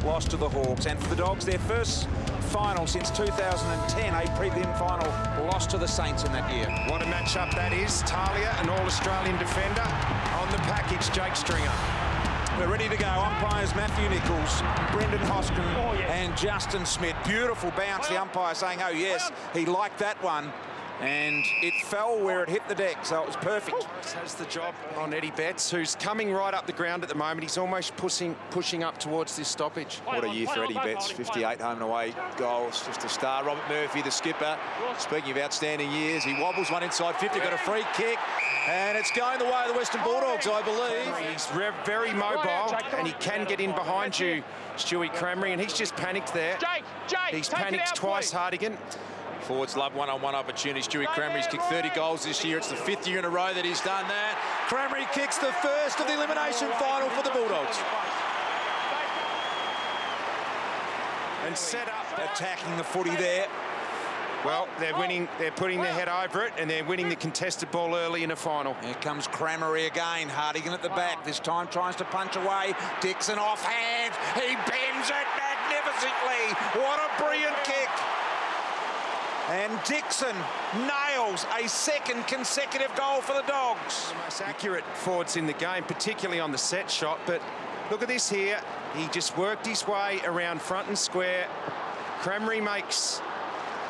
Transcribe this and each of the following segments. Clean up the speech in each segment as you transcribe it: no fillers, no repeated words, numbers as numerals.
lost to the Hawks. And for the Dogs, their first final since 2010, a prelim final, lost to the Saints in that year. What a matchup that is. Talia, an All-Australian defender. On the package, Jake Stringer. We're ready to go. Umpires Matthew Nichols, Brendan Hoskin and Justin Smith. Beautiful bounce. The umpire saying, oh yes, he liked that one. And it fell where it hit the deck, so it was perfect. Has the job on Eddie Betts, who's coming right up the ground at the moment. He's almost pushing up towards this stoppage. What a year for Eddie Betts. 58 home and away goals, just a star. Robert Murphy, the skipper. Speaking of outstanding years, he wobbles one inside 50, got a free kick. And it's going the way of the Western Bulldogs, I believe. He's very mobile, and he can get in behind you, Stewie Cramry, and he's just panicked there. He's panicked twice, Hardigan. Forwards love one-on-one opportunities. Stewie Cramry's kicked 30 goals this year. It's the 5th year in a row that he's done that. Cramry kicks the first of the elimination final for the Bulldogs. And set up, attacking the footy there. Well, they're winning, they're putting their head over it, and they're winning the contested ball early in a final. Here comes Cramry again. Hardigan at the back. This time tries to punch away. Dixon offhand. He bends it magnificently. What a brilliant kick. And Dixon nails a second consecutive goal for the Dogs. The most accurate forwards in the game, particularly on the set shot. But look at this here. He just worked his way around front and square. Cramry makes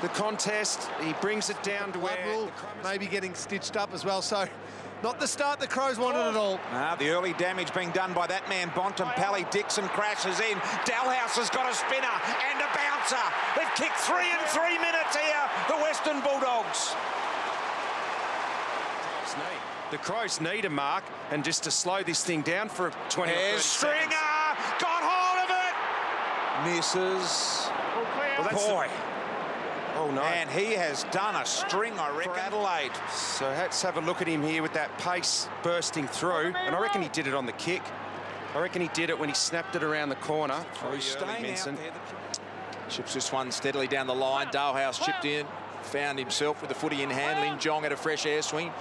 the contest. He brings it down to where... Maybe getting stitched up as well. So not the start the Crows wanted at all. The early damage being done by that man, Bontempelli. Dixon crashes in. Dalhouse has got a spinner and a bouncer. They've kicked 3 in 3 minutes here, the Western Bulldogs. The Crows need a mark, and just to slow this thing down for 20 or 30 Here's Stringer, got hold of it. Misses. Well, Boy. Oh, no. And he has done a string, I reckon, for Adelaide. So let's have a look at him here with that pace bursting through. And I reckon he did it on the kick. I reckon he did it when he snapped it around the corner. He's staying out there. Chips this one steadily down the line. Dalhouse chipped in, found himself with the footy in hand. Lin Jong had a fresh air swing.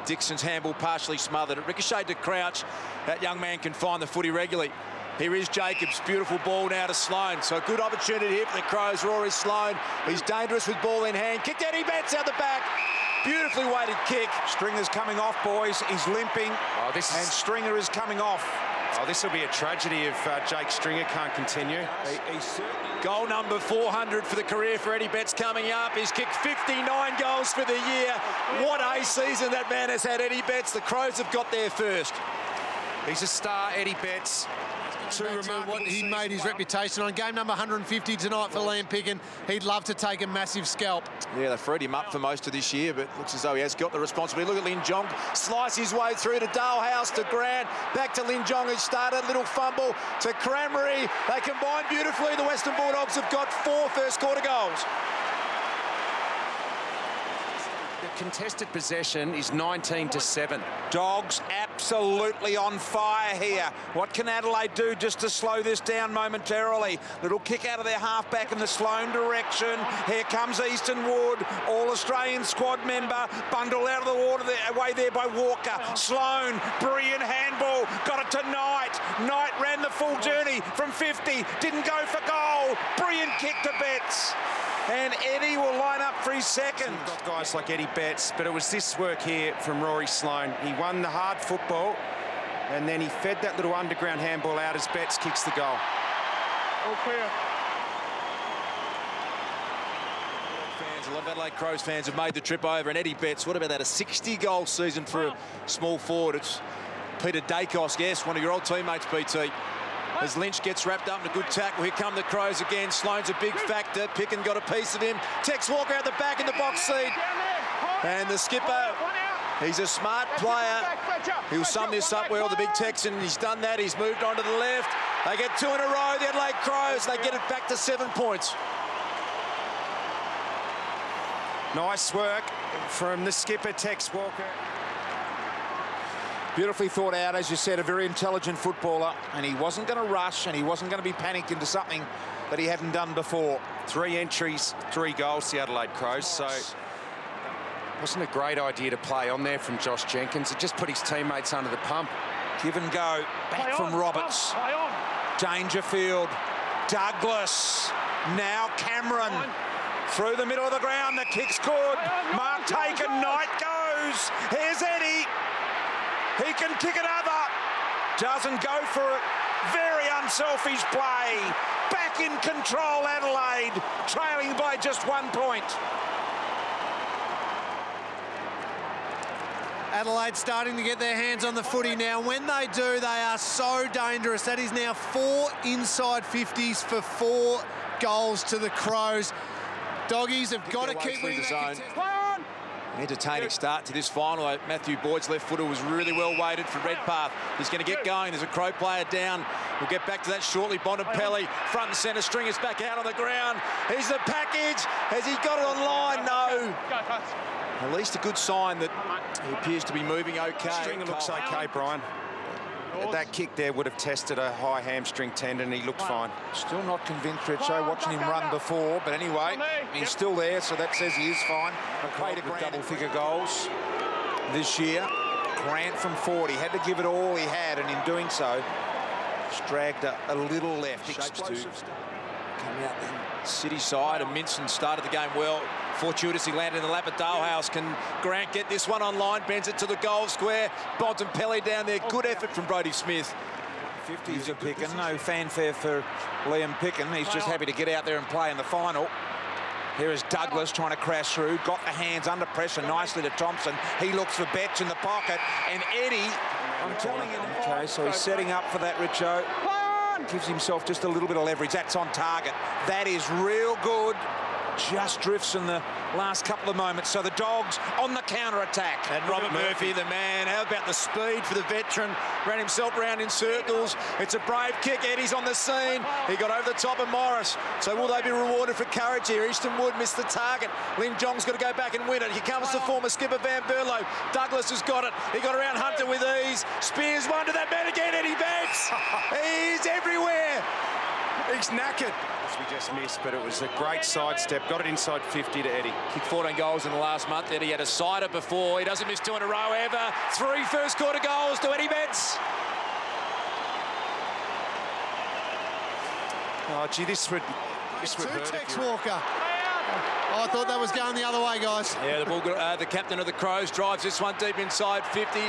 Dixon's handball partially smothered. It ricocheted to Crouch. That young man can find the footy regularly. Here is Jacobs, beautiful ball now to Sloan. So a good opportunity here for the Crows. Rory Sloan, he's dangerous with ball in hand. Kicked Eddie Betts out the back. Beautifully weighted kick. Stringer's coming off, boys. He's limping, and Stringer is coming off. Oh, this will be a tragedy if Jake Stringer can't continue. Goal number 400 for the career for Eddie Betts coming up. He's kicked 59 goals for the year. What a season that man has had, Eddie Betts. The Crows have got there first. He's a star, Eddie Betts. What he made his reputation on. Game number 150 tonight for Liam Picken. He'd love to take a massive scalp. Yeah, they freed him up for most of this year, but looks as though he has got the responsibility. Look at Lin Jong, slice his way through to Dalhouse, to Grant, back to Lin Jong, who started, little fumble to Cramry. They combine beautifully. The Western Bulldogs have got 4 first quarter goals. The contested possession is 19-7. Dogs absolutely on fire here. What can Adelaide do just to slow this down momentarily? Little kick out of their halfback in the Sloan direction. Here comes Easton Wood, All-Australian squad member, bundled out of the water away there by Walker. Sloan, brilliant handball, got it to Knight. Knight ran the full journey from 50, didn't go for goal. Brilliant kick to Betts. And Eddie will line up for his second. You've got guys like Eddie Betts, but it was this work here from Rory Sloan. He won the hard football, and then he fed that little underground handball out as Betts kicks the goal. All clear. A lot of Adelaide Crows fans have made the trip over, and Eddie Betts, what about that, a 60-goal season for a small forward? It's Peter Dacos, yes, one of your old teammates, BT. As Lynch gets wrapped up in a good tackle, here come the Crows again. Sloan's a big factor. Picken got a piece of him. Tex Walker out the back in the box seat. And the skipper, he's a smart player. He'll sum this up well, the big Texan. He's done that. He's moved on to the left. They get 2 in a row, the Adelaide Crows. They get it back to 7 points. Nice work from the skipper, Tex Walker. Beautifully thought out, as you said, a very intelligent footballer, and he wasn't going to rush, and he wasn't going to be panicked into something that he hadn't done before. 3 entries, 3 goals, the Adelaide Crows, so wasn't a great idea to play on there from Josh Jenkins. It just put his teammates under the pump. Give and go, back from Roberts. Dangerfield, Douglas. Now Cameron. Through the middle of the ground, the kick's good. Mark taken, Knight goes. Here's Eddie. He can kick another. Doesn't go for it. Very unselfish play. Back in control, Adelaide, trailing by just 1 point. Adelaide starting to get their hands on the footy now. When they do, they are so dangerous. That is now 4 inside 50s for 4 goals to the Crows. Doggies have got to keep winning that contest. Entertaining start to this final. Matthew Boyd's left footer was really well weighted for Redpath. He's going to get going. There's a Crow player down. We'll get back to that shortly. Bontempelli, front and centre, Stringer's back out on the ground. Here's the package. Has he got it on line? No. At least a good sign that he appears to be moving okay. Stringer looks okay, Brian. That kick there would have tested a high hamstring tendon. He looked fine. Still not convinced, Richo, watching him run before, but anyway, he's still there, so that says he is fine. Played with double-figure goals this year. Grant from 40, had to give it all he had, and in doing so, just dragged a little left. Explosive to come out the City side, and Minson started the game well. Fortuitously landed in the lap of Dalehouse. Can Grant get this one on line? Bends it to the goal square. Bontempelli down there. Good effort from Brodie Smith. 50s are picking. No fanfare for Liam Picken. He's just happy to get out there and play in the final. Here is Douglas trying to crash through. Got the hands under pressure nicely to Thompson. He looks for Betts in the pocket. And Eddie, I'm telling you. Okay, so he's setting up for that, Richo. Gives himself just a little bit of leverage. That's on target. That is real good. Just drifts in the last couple of moments. So the Dogs on the counter-attack. And Robert Murphy, the man. How about the speed for the veteran? Ran himself round in circles. It's a brave kick. Eddie's on the scene. He got over the top of Morris. So will they be rewarded for courage here? Easton Wood missed the target. Lin Jong's got to go back and win it. Here comes the former skipper Van Berlo. Douglas has got it. He got around Hunter with ease. Spears one to that man again. Eddie Betts. He's everywhere. He's knackered. We just missed, but it was a great sidestep. Got it inside 50 to Eddie. Kicked 14 goals in the last month. Eddie had a cider before. He doesn't miss 2 in a row ever. 3 first quarter goals to Eddie Betts. Oh, gee, this would hurt. Tex Walker. Oh, I thought that was going the other way, guys. Yeah, the captain of the Crows drives this one deep inside 50.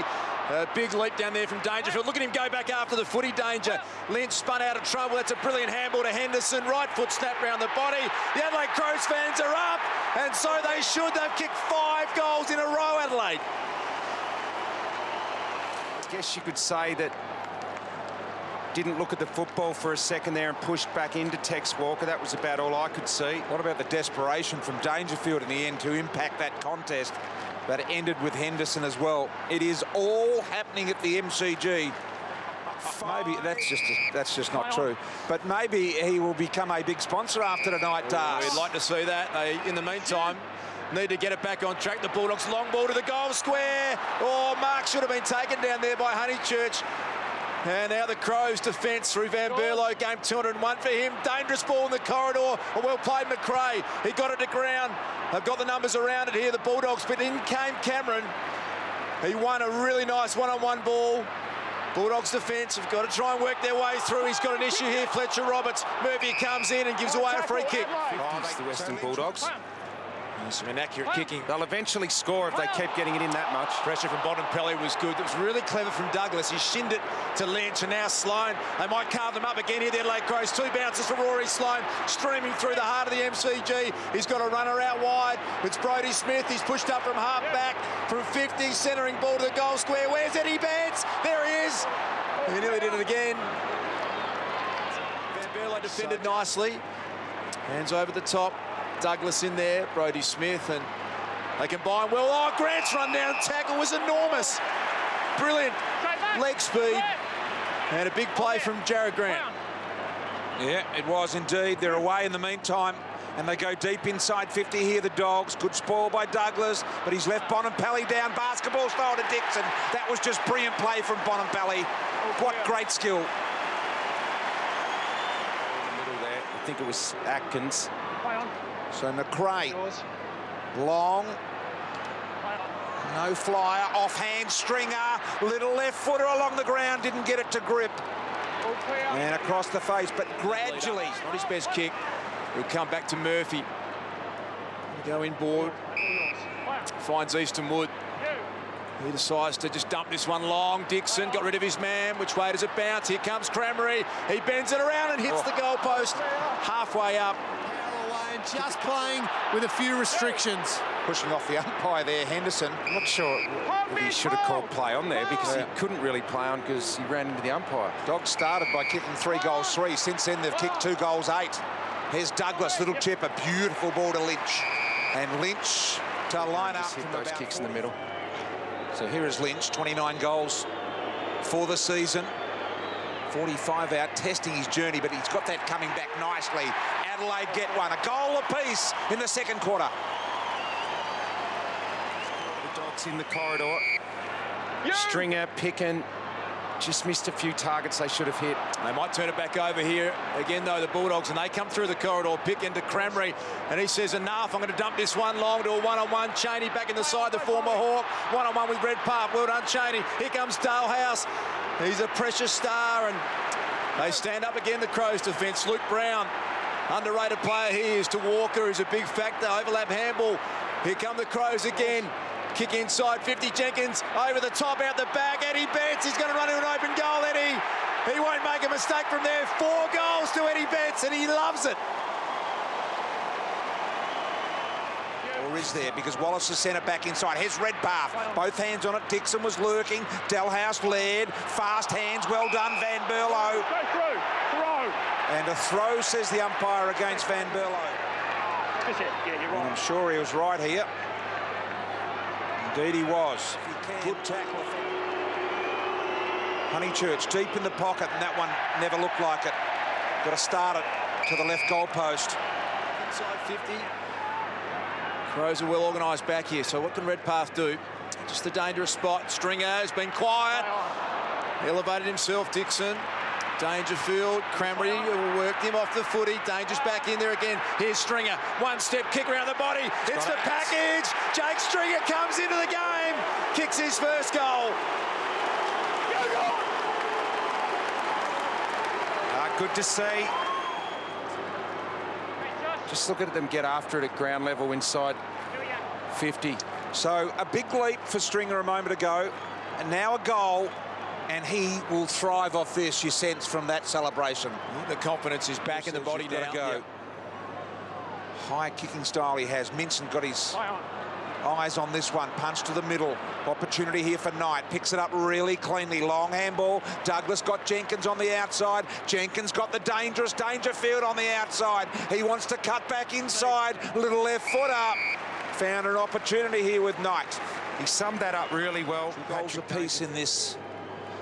Big leap down there from Dangerfield. Look at him go back after the footy. Danger. Lynch spun out of trouble. That's a brilliant handball to Henderson. Right foot snap round the body. The Adelaide Crows fans are up, and so they should. They've kicked 5 goals in a row, Adelaide. I guess you could say that didn't look at the football for a second there and pushed back into Tex Walker. That was about all I could see. What about the desperation from Dangerfield in the end to impact that contest? That ended with Henderson as well. It is all happening at the MCG. Maybe that's just not true. But maybe he will become a big sponsor after tonight, Dars. We'd like to see that. They, in the meantime, need to get it back on track. The Bulldogs long ball to the goal square. Oh, Mark should have been taken down there by Honeychurch. And now the Crows defence through Van Berlo. Game 201 for him. Dangerous ball in the corridor. A well-played McRae. He got it to ground. They've got the numbers around it here, the Bulldogs. But in came Cameron. He won a really nice one-on-one ball. Bulldogs defence have got to try and work their way through. He's got an issue here, Fletcher Roberts. Murphy comes in and gives away a free kick. 50's the Western Bulldogs. Some inaccurate kicking. They'll eventually score if they keep getting it in that much. Pressure from Bontempelli was good. It was really clever from Douglas. He shinned it to Lynch, and now Sloan. They might carve them up again here, the Adelaide Crows. 2 bounces for Rory Sloan, streaming through the heart of the MCG. He's got a runner out wide. It's Brodie Smith. He's pushed up from half back, from 50, centering ball to the goal square. Where's Eddie Betts? There he is. He nearly did it again. Van Berlo defended nicely. Hands over the top. Douglas in there, Brodie Smith, and they combine well. Oh, Grant's run down tackle was enormous. Brilliant leg speed, and a big play from Jared Grant. Yeah, it was indeed. They're away in the meantime, and they go deep inside 50 here, the Dogs. Good spoil by Douglas, but he's left Bontempelli down, basketball style to Dixon. That was just brilliant play from Bontempelli. What great skill. In the middle there, I think it was Atkins. So McRae, long, no flyer, offhand Stringer, little left footer along the ground, didn't get it to grip. And across the face, but gradually. It's not his best kick. He'll come back to Murphy. He'll go inboard. Finds Easton Wood. He decides to just dump this one long. Dixon got rid of his man. Which way does it bounce? Here comes Crameri. He bends it around and hits the goalpost halfway up. And just playing with a few restrictions. Pushing off the umpire there, Henderson. I'm not sure if he should have called play on there because he couldn't really play on because he ran into the umpire. Dogs started by kicking 3 goals 3. Since then, they've kicked 2 goals 8. Here's Douglas, little chip, a beautiful ball to Lynch. And Lynch to line up. Hit those kicks in the middle. So here is Lynch, 29 goals for the season. 45 out, testing his journey, but he's got that coming back nicely. Adelaide get one. A goal apiece in the second quarter. The Dogs in the corridor. Stringer, Picken, just missed a few targets they should have hit. They might turn it back over here. Again, though, the Bulldogs, and they come through the corridor, pick into Crameri, and he says, enough, I'm going to dump this one long to a one-on-one. Cheney back in the side, the former Hawk. One-on-one with Redpath. Well done, Cheney. Here comes Dalehouse. He's a precious star, and they stand up again, the Crows defence. Luke Brown, underrated player he is to Walker, who's a big factor. Overlap handball. Here come the Crows again. Kick inside 50, Jenkins over the top, out the back. Eddie Betts, he's going to run into an open goal, Eddie. He won't make a mistake from there. 4 goals to Eddie Betts, and he loves it. Or is there, because Wallace is sent it back inside. Here's Redpath, both hands on it. Dixon was lurking. Dalhouse led. Fast hands, well done, Van Berlo. Go through, throw. And a throw, says the umpire, against Van Berlo. That's it, yeah, you're right. I'm sure he was right here. Indeed he was. Good tackle. Honeychurch deep in the pocket, and that one never looked like it. Got to start it to the left goalpost. Inside 50. Crows are well organised back here, so what can Redpath do? Just a dangerous spot. Stringer has been quiet. Elevated himself, Dixon. Dangerfield, Crameri worked him off the footy. Danger's back in there again. Here's Stringer. One step kick around the body. It's the package. Jake Stringer comes into the game. Kicks his first goal. Good to see. Just look at them get after it at ground level inside 50. So a big leap for Stringer a moment ago, and now a goal. And he will thrive off this, you sense, from that celebration. The confidence is back in the body now. Go. High kicking style he has. Minson got his eyes on this one. Punch to the middle. Opportunity here for Knight. Picks it up really cleanly. Long handball. Douglas got Jenkins on the outside. Jenkins got the dangerous Dangerfield on the outside. He wants to cut back inside. Little left foot up. Found an opportunity here with Knight. He summed that up really well. 2 goals apiece in this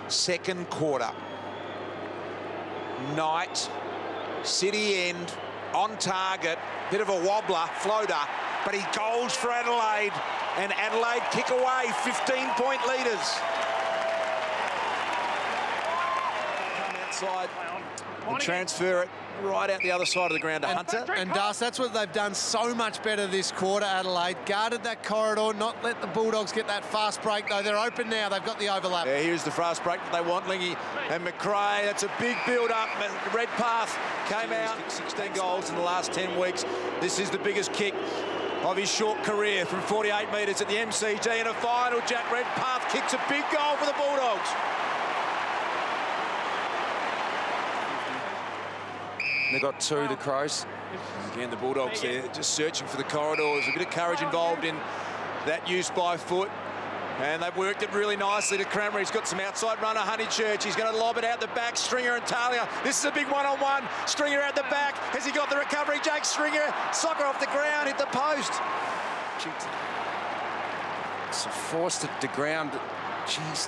second quarter. Knight, City end, on target, bit of a wobbler, floater, but he goals for Adelaide, and Adelaide kick away, 15-point leaders. Come outside and transfer it right out the other side of the ground to Hunter. And Dust, that's what they've done so much better this quarter, Adelaide. Guarded that corridor, not let the Bulldogs get that fast break, though. They're open now. They've got the overlap. Yeah, here's the fast break that they want, Lingy and McRae. That's a big build-up. Redpath came out, 16 goals in the last 10 weeks. This is the biggest kick of his short career from 48 metres at the MCG. In a final, Jack Redpath kicks a big goal for the Bulldogs. They've got 2, the Crows. Again, the Bulldogs there just searching for the corridors. A bit of courage involved in that use by foot. And they've worked it really nicely to Crameri. He's got some outside runner, Honeychurch. He's going to lob it out the back. Stringer and Talia. This is a big one-on-one. Stringer out the back. Has he got the recovery? Jake Stringer. Soccer off the ground, hit the post. So forced it to ground. Jeez.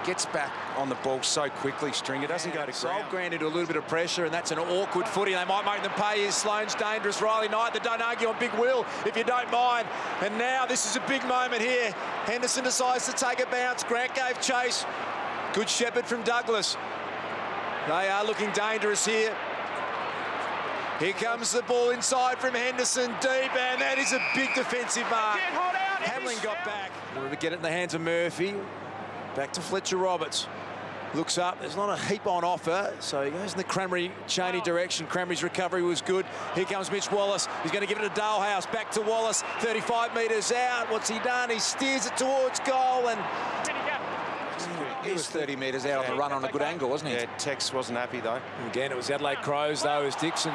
Gets back on the ball so quickly, Stringer. Doesn't go to ground. Grant into a little bit of pressure, and that's an awkward footy. They might make them pay. Sloane's dangerous. Riley Knight, they don't argue on Big Will, if you don't mind. And now this is a big moment here. Henderson decides to take a bounce. Grant gave chase. Good shepherd from Douglas. They are looking dangerous here. Here comes the ball inside from Henderson, deep, and that is a big defensive mark. Hamlin got back. Wanted to get it in the hands of Murphy. Back to Fletcher Roberts. Looks up, there's not a heap on offer, so he goes in the Cranberry-Chaney direction. Cranberry's recovery was good. Here comes Mitch Wallace. He's going to give it to Dalehouse. Back to Wallace, 35 metres out. What's he done? He steers it towards goal, and he was 30 metres out on the run on a good angle, wasn't he? Yeah, Tex wasn't happy, though. again, it was Adelaide Crows, though, as Dixon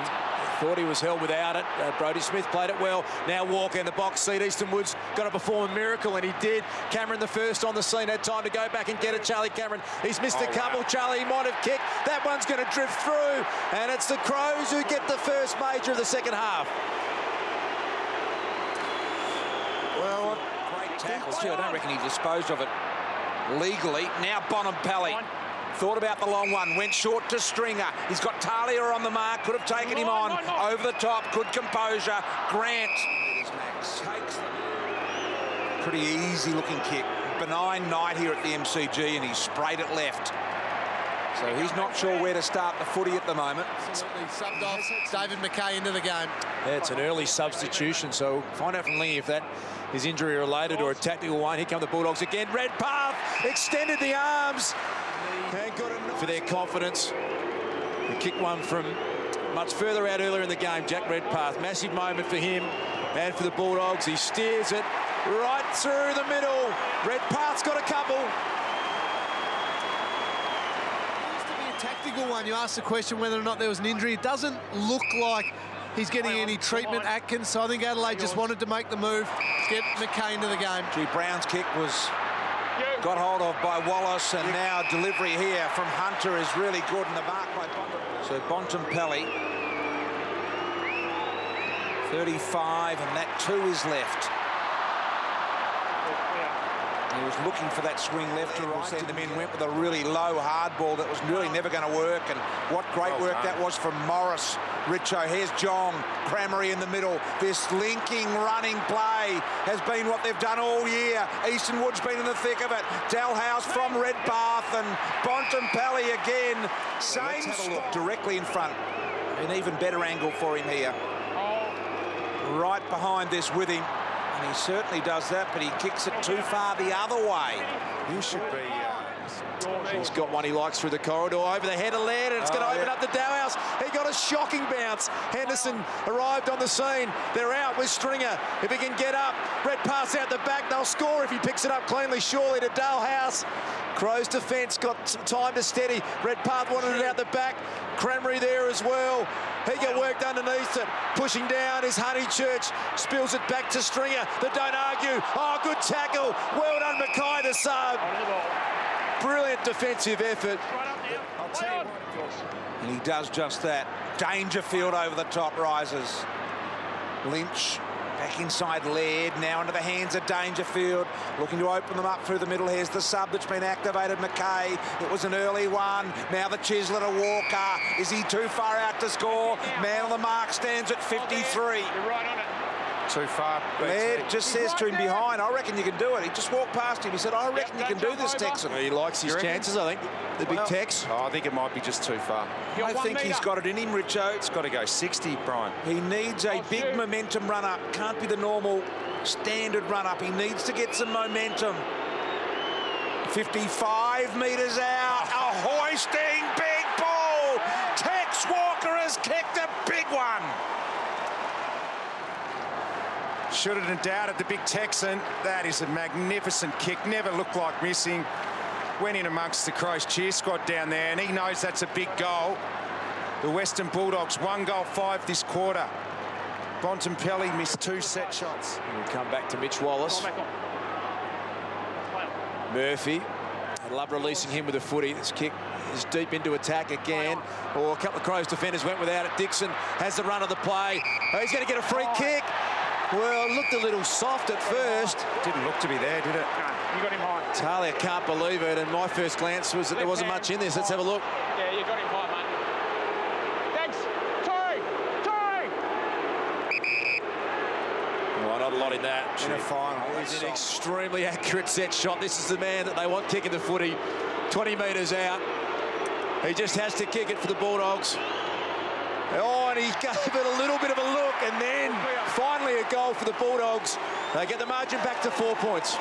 thought he was held without it. Brodie Smith played it well. Now Walker in the box seat. Easton Woods got to perform a miracle, and he did. Cameron, the first on the scene, had time to go back and get it. Charlie Cameron, he's missed a couple. Wow. Charlie might have kicked. That one's going to drift through, and it's the Crows who get the first major of the second half. Well, great tackle too. I don't reckon he disposed of it legally. Now Bontempelli thought about the long one, went short to Stringer. He's got Talia on the mark, could have taken him on. Over the top, good composure. Grant takes them. Pretty easy looking kick. Benign night here at the MCG, and he sprayed it left. So he's not sure where to start the footy at the moment. Absolutely subbed off David McKay into the game. Yeah, it's an early substitution, so find out from Lingy if that is injury related or a tactical one. Here come the Bulldogs again. Redpath extended the arms and got a for their confidence. He kicked one from much further out earlier in the game. Jack Redpath, massive moment for him and for the Bulldogs. He steers it right through the middle. Redpath's got a couple. Tactical one. You asked the question whether or not there was an injury. It doesn't look like he's getting any treatment, Atkins, so I think Adelaide just wanted to make the move to get McKay into the game. Gee, Brown's kick was got hold of by Wallace, and now delivery here from Hunter is really good in the mark by Bontempelli. So Bontempelli, 35, and that 2 is left. He was looking for that swing left to right. Send them in, went with a really low hard ball that was really never going to work. And what great work that was from Morris. Richo, here's Jong, Crammery in the middle. This linking, running play has been what they've done all year. Easton Wood's been in the thick of it. Dalhouse from Redpath, and Bontempelli again. Same look directly in front. An even better angle for him here. Right behind this with him. And he certainly does that, but he kicks it too far the other way. You should be... He's got one he likes through the corridor, over the head of Laird, and it's going to open up the Dalhouse. He got a shocking bounce. Henderson arrived on the scene. They're out with Stringer. If he can get up, Redpath's out the back. They'll score if he picks it up cleanly, surely, to Dalhouse. Crows defence got some time to steady. Redpath wanted it out the back. Cranberry there as well. He got worked underneath it. Pushing down is Honeychurch. Spills it back to Stringer. They don't argue. Oh, good tackle. Well done, Mackay, the sub. Brilliant defensive effort. I'll tell you what, and he does just that. Dangerfield over the top rises. Lynch back inside Laird, now into the hands of Dangerfield, looking to open them up through the middle. Here's the sub that's been activated, Mackay. It was an early one. Now the Chisler to Walker. Is he too far out to score? Man on the mark stands at 53. You're right on it. Too far. Laird just says to him behind, I reckon you can do it. He just walked past him. He said, I reckon you can do this, Texan. He likes his chances, I think. The big Tex. Oh, I think it might be just too far. I think he's got it in him, Richo. It's got to go 60, Brian. He needs a big momentum run-up. Can't be the normal standard run-up. He needs to get some momentum. 55 metres out. A hoisting big ball. Tex Walker has kicked a big one. Should have doubted the big Texan. That is a magnificent kick. Never looked like missing. Went in amongst the Crows cheer squad down there, and he knows that's a big goal. The Western Bulldogs, 1 goal 5 this quarter. Bontempelli missed 2 set shots. And we come back to Mitch Wallace. Murphy. I love releasing him with a footy. This kick is deep into attack again. Or a couple of Crows defenders went without it. Dixon has the run of the play. Oh, he's going to get a free kick. Well, it looked a little soft at first. Didn't look to be there, did it? No, you got him high. Talia can't believe it, and my first glance was that there wasn't much in this. Let's have a look. Yeah, you got him high, mate. Thanks. Torrey! Well, not a lot in that. In a final. It's an extremely accurate set shot. This is the man that they want kicking the footy. 20 metres out. He just has to kick it for the Bulldogs. Oh, and he gave it a little bit of a look, and then finally a goal for the Bulldogs. They get the margin back to 4 points.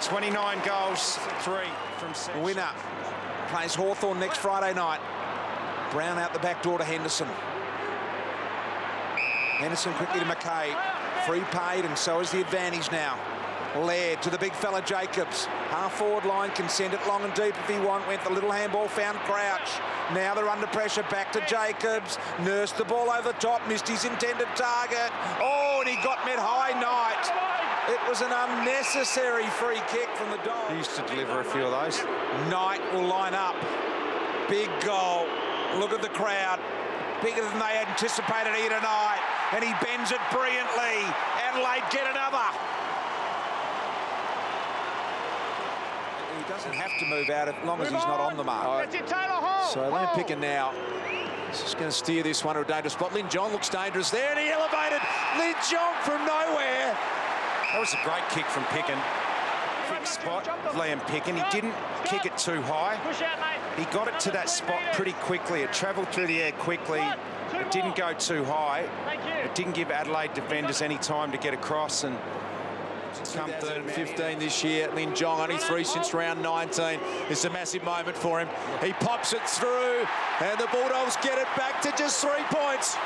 29 goals, 3 from set. Winner plays Hawthorn next Friday night. Brown out the back door to Henderson. Henderson quickly to McKay. Free paid, and so is the advantage now. Laird to the big fella Jacobs. Half-forward line, can send it long and deep if he went the little handball, found Crouch. Now they're under pressure, back to Jacobs. Nursed the ball over the top, missed his intended target. Oh, and he got met high. Knight. It was an unnecessary free kick from the Dogs. He used to deliver a few of those. Knight will line up. Big goal. Look at the crowd. Bigger than they anticipated here tonight. And he bends it brilliantly. Adelaide get another. He doesn't have to move out as long as he's not on the mark. So Liam Picken now is just going to steer this one to a dangerous spot. Lin Jong looks dangerous there, and he elevated Lin Jong from nowhere. That was a great kick from Picken. Fixed spot, Liam Picken. He didn't kick it too high. He got it to that spot pretty quickly. It travelled through the air quickly. It didn't go too high. It didn't give Adelaide defenders any time to get across, and come 15 this year. Lin Jong only 3 since round 19. It's a massive moment for him. He pops it through, and the Bulldogs get it back to just 3 points.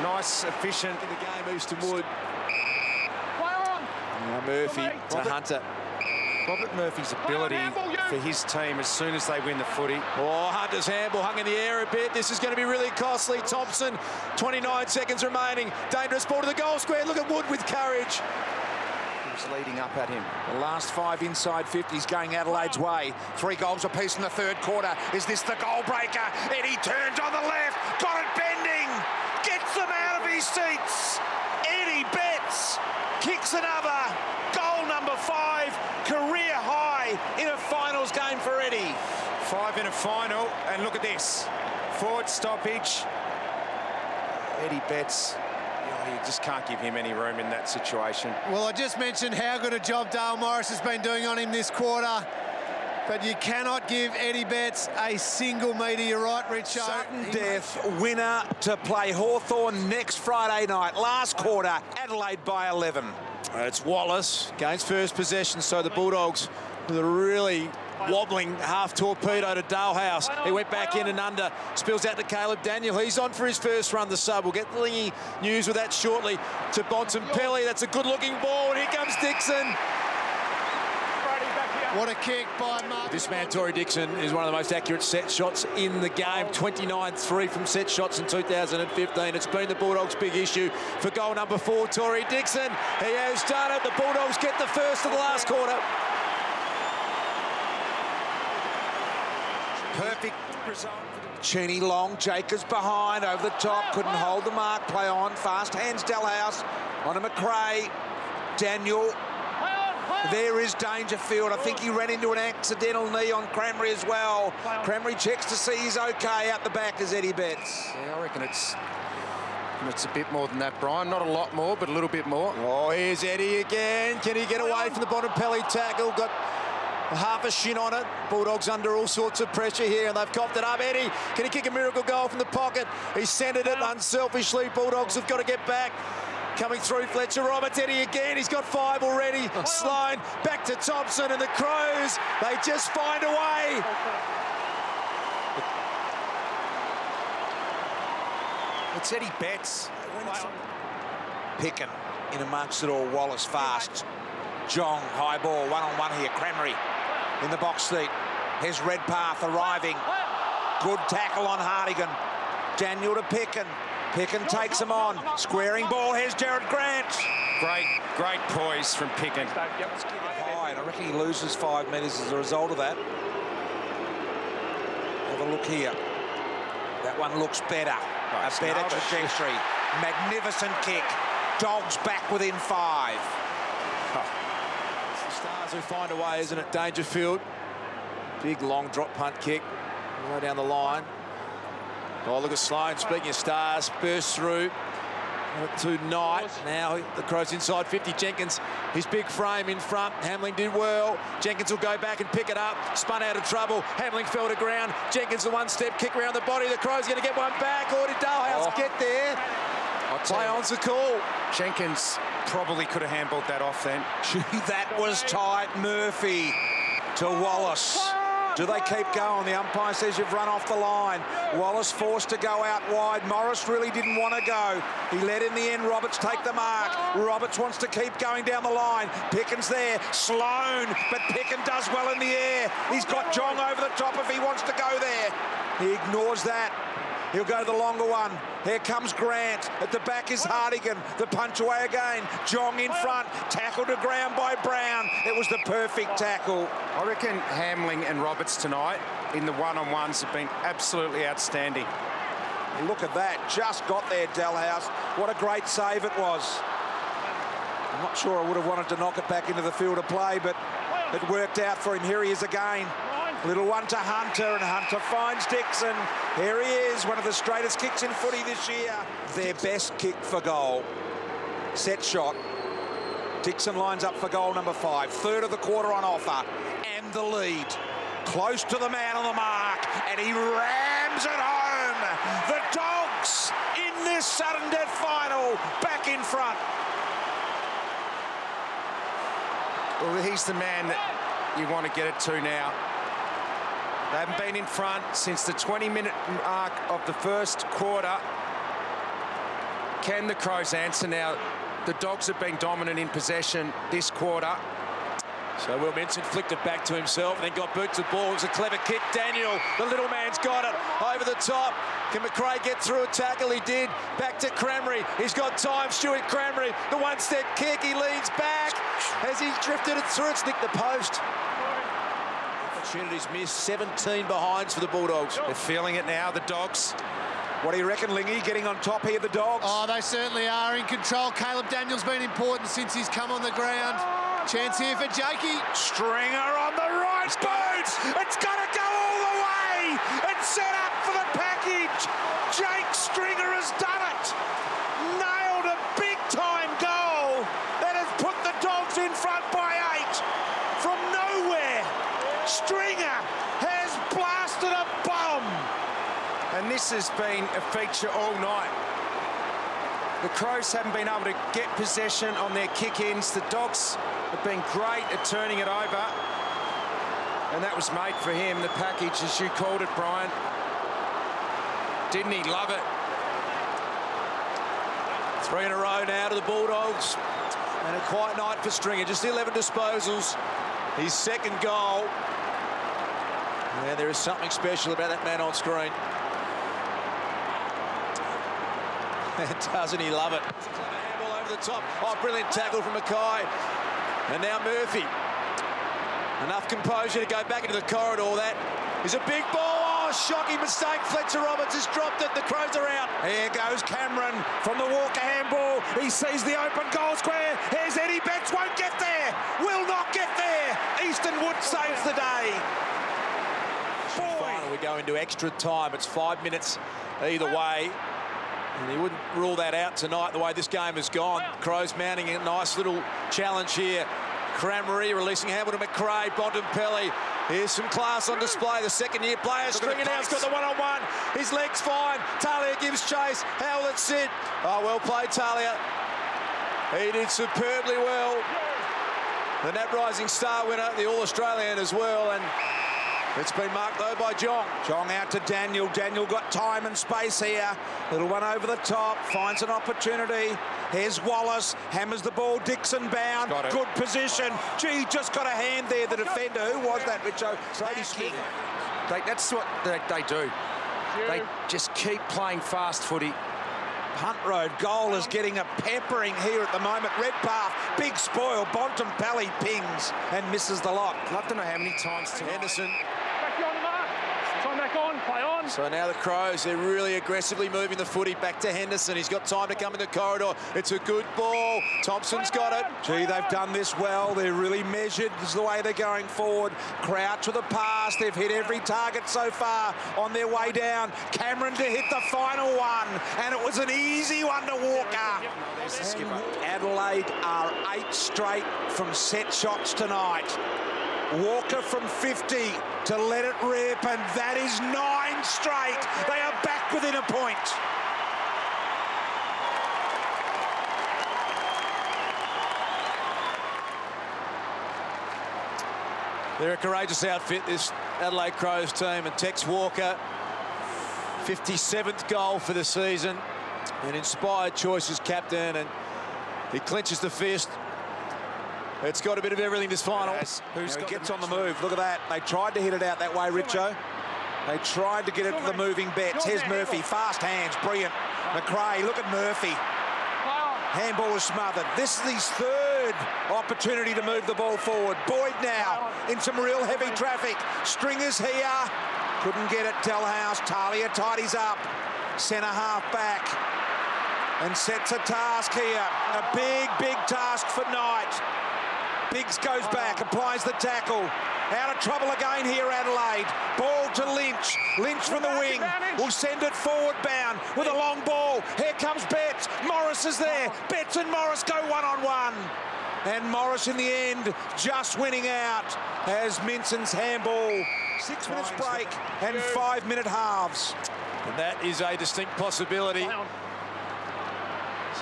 nice, efficient. The game moves to Wood. Now Murphy to Hunter. Robert Murphy's ability for his team as soon as they win the footy. Oh, Hunter's handball hung in the air a bit. This is going to be really costly. Thompson, 29 seconds remaining. Dangerous ball to the goal square. Look at Wood with courage. He was leading up at him. The last 5 inside 50s going Adelaide's way. 3 goals apiece in the third quarter. Is this the goal breaker? Eddie turns on the left. Got it bending. Gets them out of his seats. Eddie Betts kicks another. Goal number 5. Career high in a finals game for Eddie. 5 in a final, and look at this. Forward stoppage. Eddie Betts, you just can't give him any room in that situation. Well, I just mentioned how good a job Dale Morris has been doing on him this quarter, but you cannot give Eddie Betts a single metre. You're right, Richo. Sudden death winner to play Hawthorn next Friday night. Last quarter, Adelaide by 11. It's Wallace against first possession, so the Bulldogs with a really wobbling half torpedo to Dalehouse. He went back in and under, spills out to Caleb Daniel. He's on for his first run, the sub. We'll get the Lingy news with that shortly. To Bontempelli, that's a good-looking ball, and here comes Dixon. What a kick by Mark. This man, Tory Dixon, is one of the most accurate set shots in the game. 29-3 from set shots in 2015. It's been the Bulldogs' big issue for goal number 4, Tory Dixon. He has done it. The Bulldogs get the first of the last quarter. Perfect result. Cheney long, Jacobs behind, over the top, couldn't hold the mark, play on, fast hands Dalhouse, on to McRae, Daniel. There is Dangerfield. I think he ran into an accidental knee on Cranberry as well. Cranberry checks to see he's okay. Out the back is Eddie Betts. Yeah, I reckon it's a bit more than that, Brian. Not a lot more, but a little bit more. Oh, here's Eddie again. Can he get away from the Bontempelli tackle? Got half a shin on it. Bulldogs under all sorts of pressure here, and they've coughed it up. Eddie, can he kick a miracle goal from the pocket? He centred it unselfishly. Bulldogs have got to get back. Coming through Fletcher Roberts, Eddie again, he's got 5 already. Sloan back to Thompson, and the Crows, they just find a way. It's Eddie Betts. Picken in amongst it all, Wallace fast. Jong, high ball, one-on-one here, Cranberry in the box seat. Here's Redpath arriving. Good tackle on Hartigan. Daniel to Picken. Picken takes him on. Squaring ball. Here's Jared Grant. Great poise from Picken. High, and I reckon he loses 5 metres as a result of that. Have a look here. That one looks better. A better trajectory. Magnificent kick. Dogs back within 5. It's the Stars who find a way, isn't it? Dangerfield. Big long drop punt kick. Right down the line. Oh, look at Sloan, speaking of Stars, burst through to Knight. Now the Crows inside 50. Jenkins, his big frame in front. Hamling did well. Jenkins will go back and pick it up. Spun out of trouble. Hamling fell to ground. Jenkins, the one-step kick around the body. The Crows going to get one back. Or did Dalehouse get there? Play on's the call. Jenkins probably could have handballed that off then. Gee, that was tight. Murphy to Wallace. Do they keep going? The umpire says you've run off the line. Wallace forced to go out wide. Morris really didn't want to go. He let in the end Roberts take the mark. Roberts wants to keep going down the line. Pickens there. Sloan, but Picken does well in the air. He's got Jong over the top if he wants to go there. He ignores that. He'll go to the longer one. Here comes Grant. At the back is Hardigan. The punch away again. Jong in front. Tackled to ground by Brown. It was the perfect tackle. I reckon Hamling and Roberts tonight in the one-on-ones have been absolutely outstanding. Look at that. Just got there, Dalhouse. What a great save it was. I'm not sure I would have wanted to knock it back into the field of play, but it worked out for him. Here he is again. Little one to Hunter, and Hunter finds Dixon. Here he is, one of the straightest kicks in footy this year. Their best kick for goal. Set shot. Dixon lines up for goal number 5. Third of the quarter on offer. And the lead. Close to the man on the mark. And he rams it home. The Dogs in this sudden death final. Back in front. Well, he's the man that you want to get it to now. They haven't been in front since the 20-minute mark of the first quarter. Can the Crows answer now? The Dogs have been dominant in possession this quarter. So Will Minson flicked it back to himself and then got boot to the ball. It was a clever kick. Daniel, the little man's got it over the top. Can McRae get through a tackle? He did. Back to Cramry. He's got time. Stuart Cramry, the one-step kick. He leans back as he drifted it through. It's nicked the post. Opportunities missed. 17 behinds for the Bulldogs. They're feeling it now, the Dogs. What do you reckon, Lingy? Getting on top here, the Dogs? Oh, they certainly are in control. Caleb Daniel's been important since he's come on the ground. Chance here for Jakey. Stringer on the right boot. It's got to go all the way. It's set up for the package. Jake Stringer has done it. Nailed a big-time goal that has put the Dogs in front by 8. From nowhere, Stringer has blasted a bomb. And this has been a feature all night. The Crows haven't been able to get possession on their kick-ins. The Dogs have been great at turning it over. And that was made for him, the package, as you called it, Brian. Didn't he love it? 3 in a row now to the Bulldogs. And a quiet night for Stringer. Just 11 disposals. His second goal. Yeah, there is something special about that man on screen. Doesn't he love it? Handball over the top. Oh, brilliant tackle from Mackay. And now Murphy. Enough composure to go back into the corridor. That is a big ball. Oh, shocking mistake. Fletcher Roberts has dropped it. The Crows are out. Here goes Cameron from the Walker handball. He sees the open goal square. Here's Eddie Betts. Won't get there. Will not get there. Easton Wood saves the day. Final, we go into extra time. It's 5 minutes either way. And he wouldn't rule that out tonight, the way this game has gone. Crows mounting a nice little challenge here. Cramry releasing Hamilton McRae, Bontempelli. Here's some class on display. The second-year player, Stringer now has got the one-on-one. His leg's fine. Talia gives chase. How will it sit? Oh, well played, Talia. He did superbly well. The Nat Rising Star winner, the All-Australian as well. And it's been marked, though, by Jong. Jong out to Daniel. Daniel got time and space here. Little one over the top. Finds an opportunity. Here's Wallace. Hammers the ball. Dixon bound. Good position. Gee, just got a hand there. The defender. Who was that, Richo? Sadie Smith. That's what they do. They just keep playing fast footy. Hunt Road goal is getting a peppering here at the moment. Redpath, big spoil. Bontempelli pings and misses the lock. I'd love to know how many times to Henderson. Back on the mark. Time back on. Play on. So now the Crows, they're really aggressively moving the footy back to Henderson. He's got time to come in the corridor. It's a good ball. Thompson's got it. Gee, they've done this well. They're really measured. This is the way they're going forward. Crouch with the pass. They've hit every target so far on their way down. Cameron to hit the final one. And it was an easy one to Walker. Adelaide are 8 straight from set shots tonight. Walker from 50 to let it rip, and that is 9 straight. They are back within a point. They're a courageous outfit, this Adelaide Crows team, and Tex Walker, 57th goal for the season. An inspired choice as captain, and he clinches the fist. It's got a bit of everything this final. Who's gets on the move? Look at that. They tried to hit it out that way, Richo. They tried to get it to the moving bets. Here's Murphy, fast hands, brilliant. McRae, look at Murphy. Handball is smothered. This is his third opportunity to move the ball forward. Boyd now in some real heavy traffic. Stringer's here. Couldn't get it, Telhouse. Talia tidies up. Centre half back. And sets a task here. A big, big task for Knight. Biggs goes back, applies the tackle. Out of trouble again here, Adelaide. Ball to Lynch. Lynch from the wing. Will send it forward bound with a long ball. Here comes Betts. Morris is there. Betts and Morris go one-on-one. And Morris in the end just winning out as Minson's handball. 6 minutes break and 5-minute halves. And that is a distinct possibility.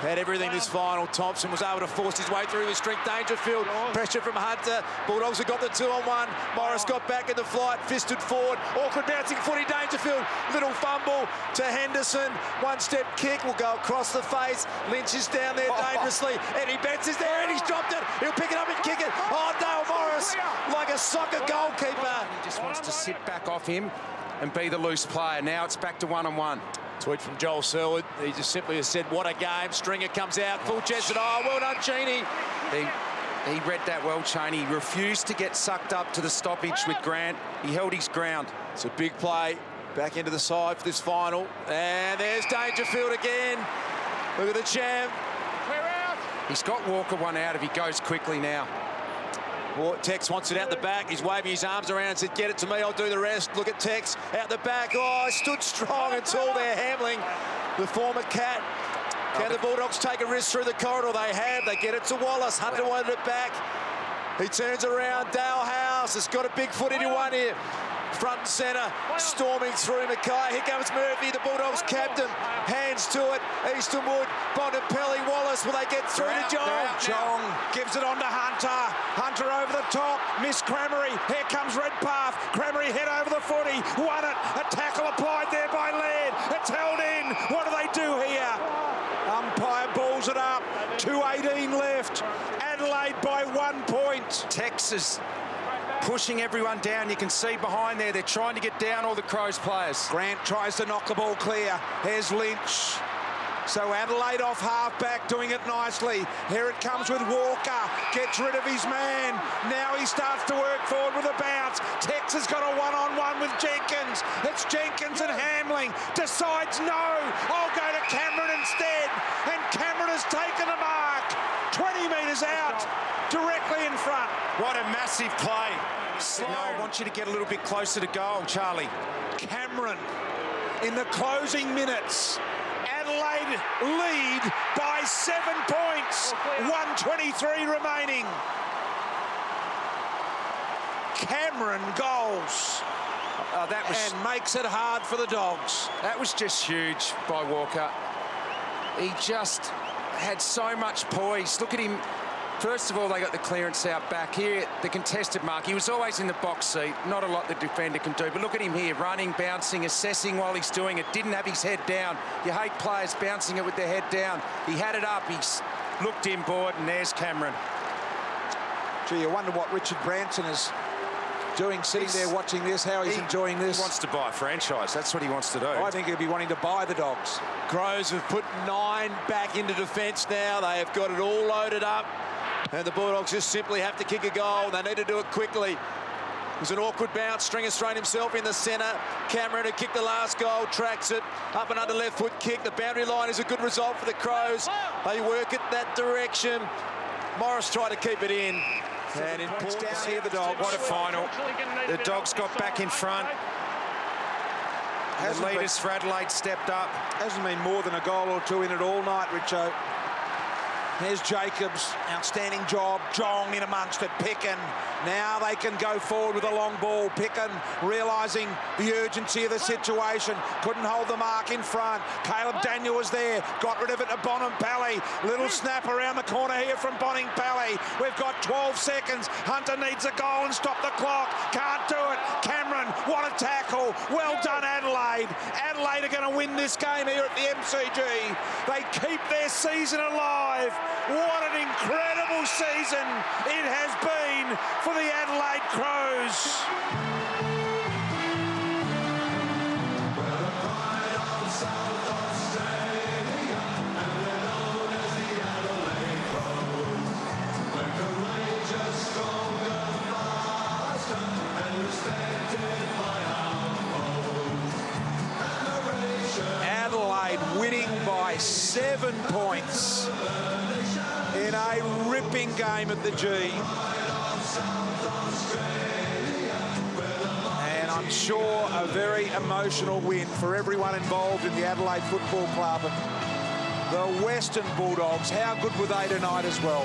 Had everything this final. Thompson was able to force his way through with strength. Dangerfield, pressure from Hunter. Bulldogs have got the 2-on-1. Morris got back in the flight, fisted forward. Awkward bouncing footy. Dangerfield, little fumble to Henderson. One-step kick will go across the face. Lynch is down there dangerously. Eddie Betts is there, and he's dropped it. He'll pick it up and kick it. Oh, Dale Morris, like a soccer goalkeeper. He just wants to sit back off him and be the loose player. Now it's back to one-on-one. Tweet from Joel Selwood. He just simply has said, what a game. Stringer comes out, full chest, and oh, well done, Cheney. He read that well, Cheney. He refused to get sucked up to the stoppage with Grant. He held his ground. It's a big play back into the side for this final. And there's Dangerfield again. Look at the champ. He's got Walker one out if he goes quickly now. Tex wants it out the back. He's waving his arms around and said, get it to me, I'll do the rest. Look at Tex out the back. Oh, stood strong until they're handling the former Cat. Can the Bulldogs take a risk through the corridor? They have. They get it to Wallace. Hunter wanted it back. He turns around. Dale House has got a big foot into one here. Front and centre, storming through Mackay. Here comes Murphy, the Bulldogs captain. Hands to it. Eastonwood, Bontempelli, Wallace. Will they get through to Jong? Jong gives it on to Hunter. Hunter over the top. Miss Cramery. Here comes Redpath. Cramery head over the footy. Won it. A tackle applied there by Laird. It's held in. What do they do here? Umpire balls it up. 2:18 left. Adelaide by 1 point. Texas pushing everyone down. You can see behind there, they're trying to get down all the Crows players. Grant tries to knock the ball clear. Here's Lynch. So Adelaide off half-back, doing it nicely. Here it comes with Walker. Gets rid of his man. Now he starts to work forward with a bounce. Tex has got a one-on-one with Jenkins. It's Jenkins and Hamling. Decides no. I'll go to Cameron instead. And Cameron has taken the mark. 20 metres out. Directly in front. What a massive play. Slow. No, I want you to get a little bit closer to goal, Charlie. Cameron in the closing minutes. Adelaide lead by 7 points. 1:23 remaining. Cameron goals. And makes it hard for the Dogs. That was just huge by Walker. He just had so much poise. Look at him. First of all, they got the clearance out back here, the contested mark. He was always in the box seat. Not a lot the defender can do. But look at him here, running, bouncing, assessing while he's doing it. Didn't have his head down. You hate players bouncing it with their head down. He had it up. He's looked inboard, and there's Cameron. Gee, you wonder what Richard Branson is doing, sitting there watching this, how he's enjoying this. He wants to buy a franchise. That's what he wants to do. I think he'll be wanting to buy the Dogs. Crows have put 9 back into defence now. They have got it all loaded up. And the Bulldogs just simply have to kick a goal. They need to do it quickly. It was an awkward bounce. Stringer's thrown himself in the centre. Cameron, who kicked the last goal, tracks it. Up and under left foot kick. The boundary line is a good result for the Crows. They work it that direction. Morris tried to keep it in. And in points down here, the Dogs. What a final. The Dogs got back in front. The leaders for Adelaide stepped up. Hasn't been more than a goal or two in it all night, Richo. There's Jacobs, outstanding job. Jong in amongst it. Picken. Now they can go forward with a long ball. Picken realising the urgency of the situation. Couldn't hold the mark in front. Caleb Daniel was there. Got rid of it to Bonampally. Little snap around the corner here from Bonampally. We've got 12 seconds. Hunter needs a goal and stop the clock. Can't do it. Cameron, what a tackle. Well done, Adelaide. Adelaide are going to win this game here at the MCG. They keep their season alive. What an incredible season it has been for the Adelaide Crows. Adelaide winning by 7 points in a ripping game at the G. And I'm sure a very emotional win for everyone involved in the Adelaide Football Club. The Western Bulldogs, how good were they tonight as well?